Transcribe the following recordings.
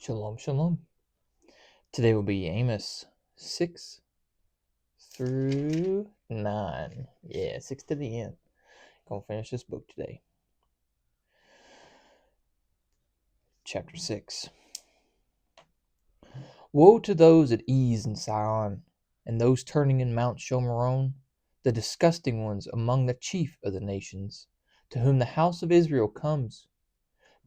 Shalom, shalom. Today will be Amos 6 through 9. Yeah, 6 to the end. Gonna finish this book today. Chapter 6. Woe to those at ease in Sion, and those turning in Mount Shomeron, the disgusting ones among the chief of the nations, to whom the house of Israel comes.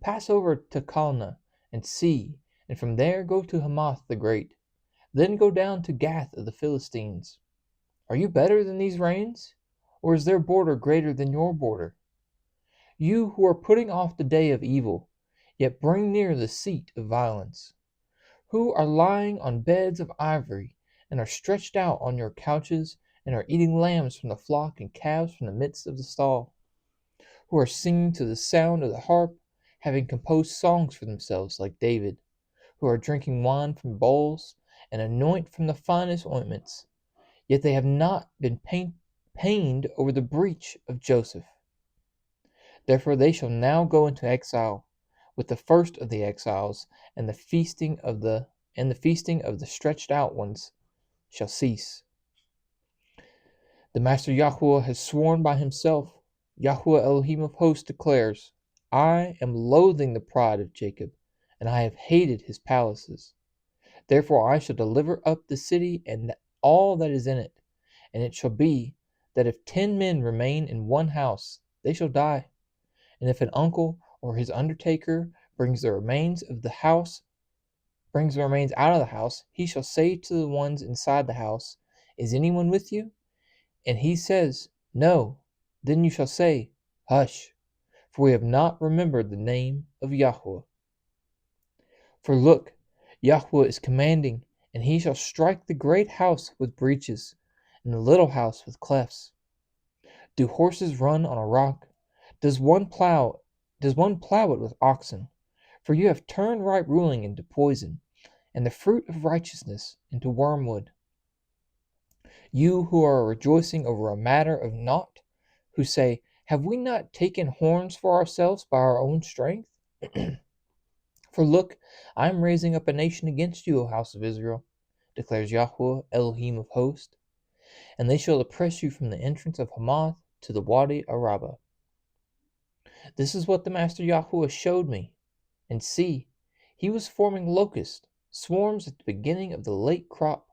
Pass over to Calneh and see, and from there go to Hamath the great. Then go down to Gath of the Philistines. Are you better than these reigns? Or is their border greater than your border? You who are putting off the day of evil, yet bring near the seat of violence, who are lying on beds of ivory, and are stretched out on your couches, and are eating lambs from the flock and calves from the midst of the stall, who are singing to the sound of the harp, having composed songs for themselves like David, who are drinking wine from bowls, and anoint from the finest ointments. Yet they have not been pained over the breach of Joseph. Therefore they shall now go into exile, with the first of the exiles, and the feasting of the stretched out ones shall cease. The Master Yahuwah has sworn by himself. Yahuwah Elohim of hosts declares, I am loathing the pride of Jacob, and I have hated his palaces. Therefore I shall deliver up the city and all that is in it. And it shall be that if 10 men remain in one house, they shall die. And if an uncle or his undertaker brings the remains out of the house, he shall say to the ones inside the house, Is anyone with you? And he says, No. Then you shall say, Hush, for we have not remembered the name of Yahuwah. For look, Yahuwah is commanding, and he shall strike the great house with breaches, and the little house with clefts. Do horses run on a rock? Does one plow it with oxen? For you have turned right ruling into poison, and the fruit of righteousness into wormwood. You who are rejoicing over a matter of naught, who say, Have we not taken horns for ourselves by our own strength? For look, I am raising up a nation against you, O house of Israel, declares Yahuwah Elohim of hosts, and they shall oppress you from the entrance of Hamath to the Wadi Araba. This is what the Master Yahuwah showed me. And see, he was forming locusts, swarms at the beginning of the late crop.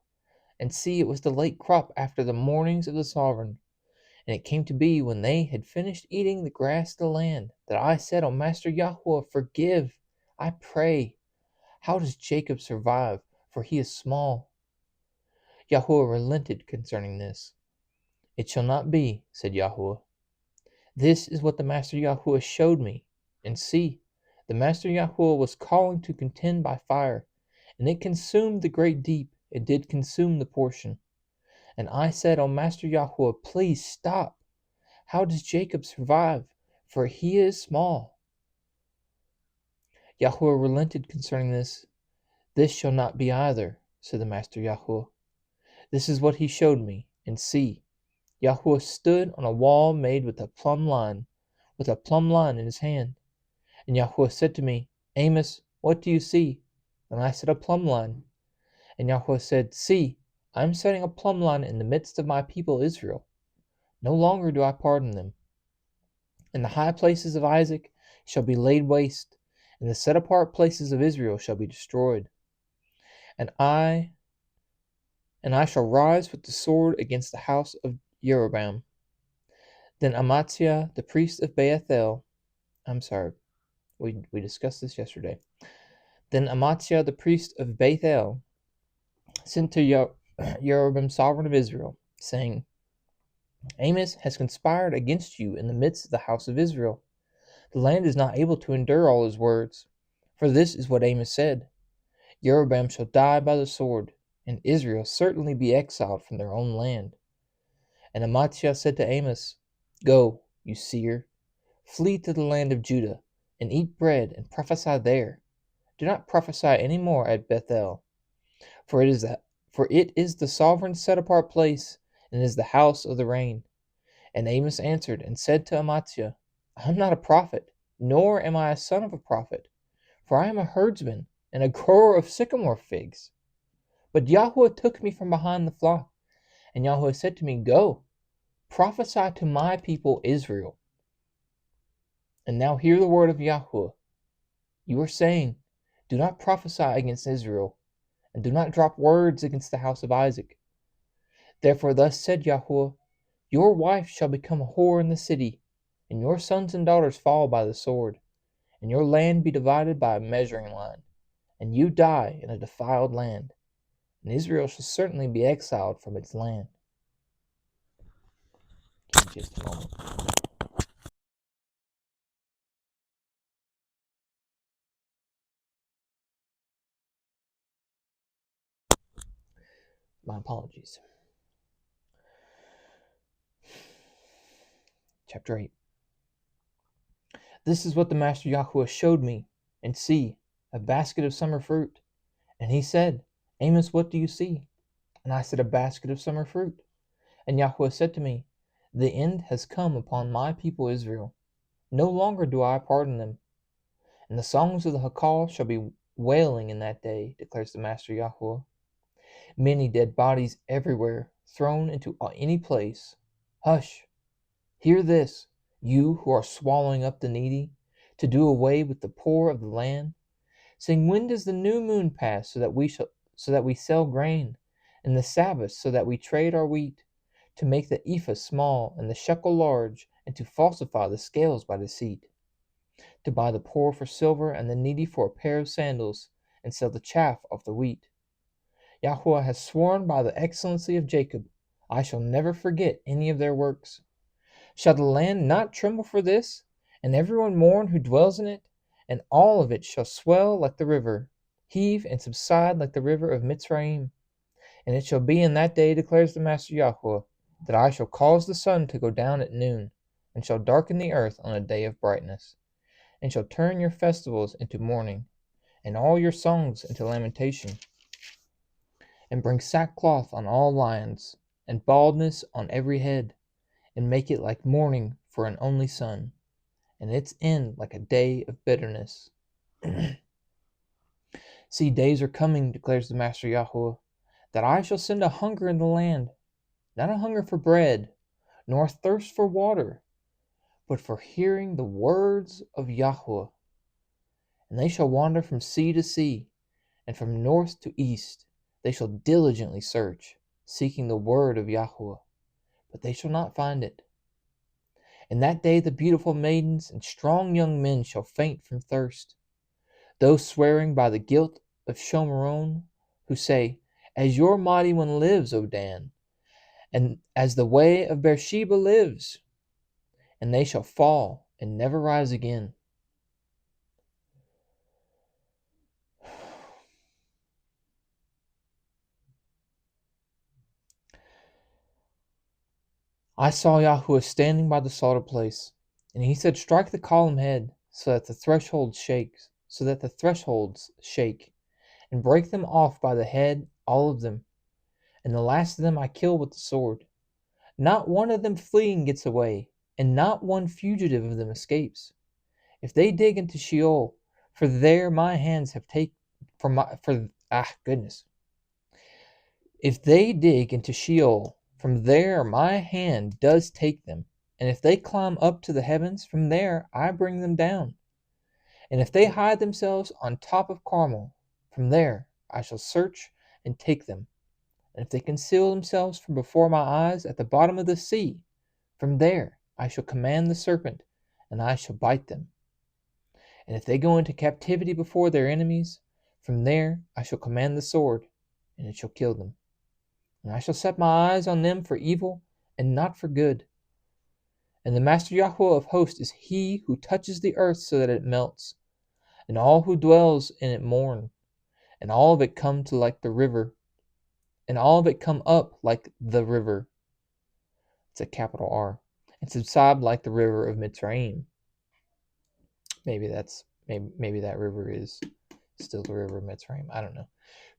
And see, it was the late crop after the mournings of the sovereign. And it came to be, when they had finished eating the grass of the land, that I said, O Master Yahuwah, forgive, I pray. How does Jacob survive? For he is small. Yahuwah relented concerning this. It shall not be, said Yahuwah. This is what the Master Yahuwah showed me. And see, the Master Yahuwah was calling to contend by fire, and it consumed the great deep, and did consume the portion. And I said, O Master Yahuwah, please stop. How does Jacob survive? For he is small. Yahuwah relented concerning this. This shall not be either, said the Master Yahuwah. This is what he showed me. And see, Yahuwah stood on a wall made with a plumb line in his hand. And Yahuwah said to me, Amos, what do you see? And I said, a plumb line. And Yahuwah said, See, I am setting a plumb line in the midst of my people Israel. No longer do I pardon them. And the high places of Isaac shall be laid waste, and the set apart places of Israel shall be destroyed. And I shall rise with the sword against the house of Jeroboam. Then Amaziah, the priest of Bethel, we discussed this yesterday. Then Amaziah, the priest of Bethel, sent to Jeroboam, sovereign of Israel, saying, Amos has conspired against you in the midst of the house of Israel. The land is not able to endure all his words. For this is what Amos said, Jeroboam shall die by the sword, and Israel certainly be exiled from their own land. And Amaziah said to Amos, Go, you seer, flee to the land of Judah, and eat bread, and prophesy there. Do not prophesy any more at Bethel, for it is the sovereign set apart place, and is the house of the reign. And Amos answered and said to Amaziah, I am not a prophet, nor am I a son of a prophet, for I am a herdsman, and a grower of sycamore figs. But Yahweh took me from behind the flock, and Yahweh said to me, Go, prophesy to my people Israel. And now hear the word of Yahweh. You are saying, Do not prophesy against Israel, and do not drop words against the house of Isaac. Therefore thus said Yahweh, Your wife shall become a whore in the city, and your sons and daughters fall by the sword, and your land be divided by a measuring line, and you die in a defiled land, and Israel shall certainly be exiled from its land. Give me just a moment. My apologies. Chapter 8. This is what the Master Yahweh showed me, and see, a basket of summer fruit. And he said, Amos, what do you see? And I said, A basket of summer fruit. And Yahweh said to me, The end has come upon my people Israel. No longer do I pardon them. And the songs of the Hakal shall be wailing in that day, declares the Master Yahweh. Many dead bodies everywhere, thrown into any place. Hush! Hear this, you who are swallowing up the needy, to do away with the poor of the land. Saying, When does the new moon pass, so that we sell grain, and the Sabbath, so that we trade our wheat, to make the ephah small and the shekel large, and to falsify the scales by deceit, to buy the poor for silver and the needy for a pair of sandals, and sell the chaff off the wheat? Yahweh has sworn by the excellency of Jacob, I shall never forget any of their works. Shall the land not tremble for this, and everyone mourn who dwells in it? And all of it shall swell like the river, heave and subside like the river of Mitzrayim. And it shall be in that day, declares the Master Yahweh, that I shall cause the sun to go down at noon, and shall darken the earth on a day of brightness, and shall turn your festivals into mourning, and all your songs into lamentation, and bring sackcloth on all lions, and baldness on every head, and make it like mourning for an only son, and its end like a day of bitterness. See, days are coming, declares the Master Yahweh, that I shall send a hunger in the land, not a hunger for bread, nor a thirst for water, but for hearing the words of Yahweh. And they shall wander from sea to sea, and from north to east. They shall diligently search, seeking the word of Yahweh, but they shall not find it. In that day the beautiful maidens and strong young men shall faint from thirst. Those swearing by the guilt of Shomeron, who say, As your mighty one lives, O Dan, and as the way of Beersheba lives, and they shall fall and never rise again. I saw Yahweh standing by the slaughter place, and he said, Strike the column head, so that the thresholds shake, and break them off by the head, all of them, and the last of them I kill with the sword. Not one of them fleeing gets away, and not one fugitive of them escapes. If they dig into Sheol, for there my hands have taken If they dig into Sheol, from there my hand does take them. And if they climb up to the heavens, from there I bring them down. And if they hide themselves on top of Carmel, from there I shall search and take them. And if they conceal themselves from before my eyes at the bottom of the sea, from there I shall command the serpent, and I shall bite them. And if they go into captivity before their enemies, from there I shall command the sword, and it shall kill them. And I shall set my eyes on them for evil, and not for good. And the Master Yahweh of hosts is he who touches the earth so that it melts, and all who dwells in it mourn, and all of it come to like the river, and all of it come up like the river. It's a capital R. And subside like the river of Mitzrayim. Maybe that river is still the river of Mitzrayim. I don't know.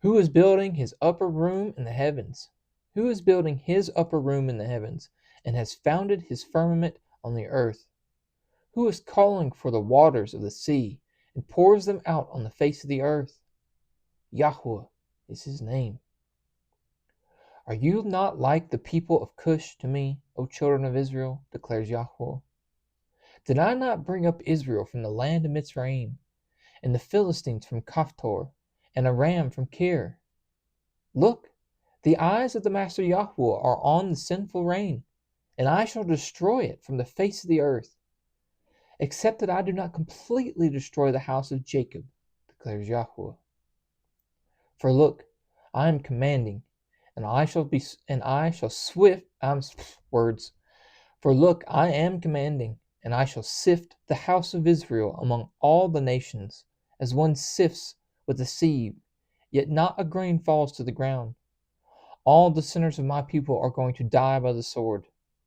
Who is building his upper room in the heavens? Who is building his upper room in the heavens, and has founded his firmament on the earth? Who is calling for the waters of the sea, and pours them out on the face of the earth? Yahweh is his name. Are you not like the people of Cush to me, O children of Israel, declares Yahweh? Did I not bring up Israel from the land of Mitzrayim, and the Philistines from Kaphtor, and Aram from Kir? Look, the eyes of the Master Yahweh are on the sinful reign, and I shall destroy it from the face of the earth, except that I do not completely destroy the house of Jacob, declares Yahweh. For look, I am commanding, and I shall swift words. For look, I am commanding, and I shall sift the house of Israel among all the nations, as one sifts with a sieve, yet not a grain falls to the ground. All the sinners of my people are going to die by the sword,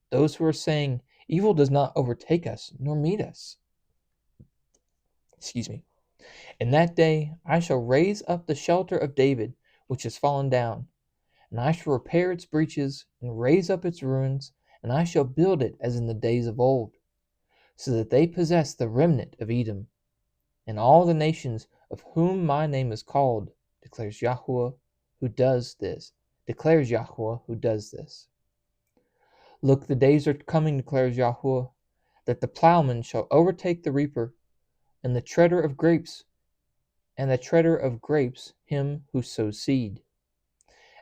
those who are saying, evil does not overtake us, nor meet us. Excuse me. In that day I shall raise up the shelter of David, which has fallen down, and I shall repair its breaches, and raise up its ruins, and I shall build it as in the days of old, so that they possess the remnant of Edom, and all the nations of whom my name is called, declares Yahweh who does this. Look, the days are coming, declares Yahweh, that the plowman shall overtake the reaper, and the treader of grapes him who sows seed.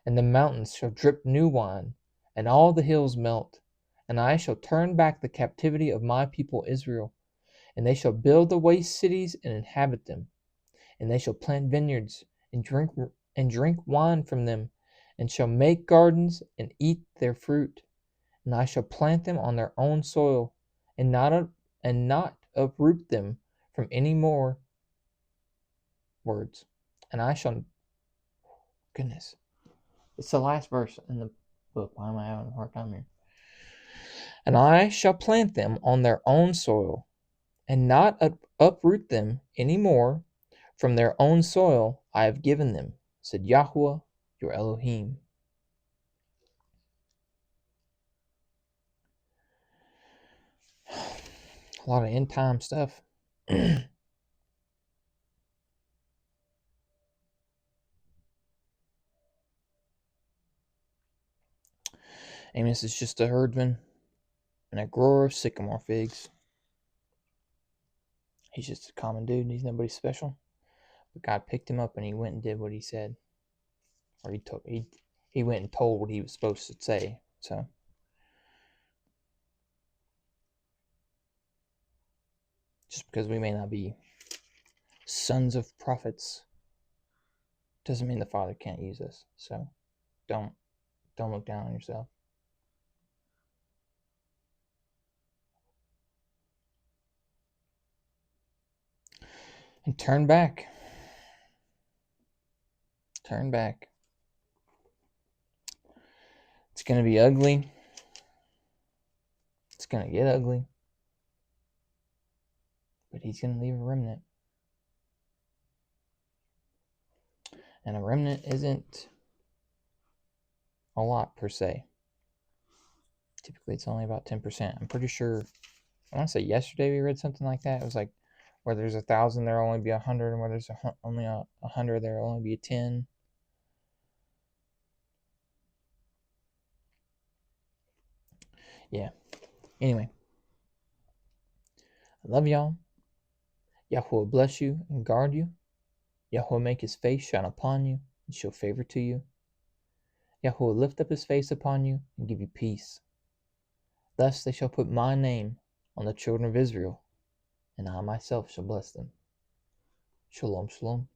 And the mountains shall drip new wine, and all the hills melt, and I shall turn back the captivity of my people Israel, and they shall build the waste cities and inhabit them, and they shall plant vineyards and drink wine from them, and shall make gardens and eat their fruit. And I shall plant them on their own soil, and not uproot them from any more words. And I shall, goodness, it's the last verse in the book. Why am I having a hard time here? And I shall plant them on their own soil, and not uproot them any more from their own soil I have given them, said Yahweh your Elohim. A lot of end time stuff. Amos is just a herdsman and a grower of sycamore figs. He's just a common dude. He's nobody special. But God picked him up and he went and did what he said. Or he went and told what he was supposed to say. So just because we may not be sons of prophets doesn't mean the Father can't use us. So don't look down on yourself. And turn back. Turn back. It's going to be ugly. It's going to get ugly. But he's going to leave a remnant. And a remnant isn't a lot per se. Typically it's only about 10%. I'm pretty sure, I want to say yesterday we read something like that. It was like, where there's 1,000, there'll only be 100, and where there's only 100, there'll only be 10. Yeah. Anyway, I love y'all. Yahweh bless you and guard you. Yahweh make his face shine upon you and show favor to you. Yahweh lift up his face upon you and give you peace. Thus they shall put my name on the children of Israel, and I myself shall bless them. Shalom, shalom.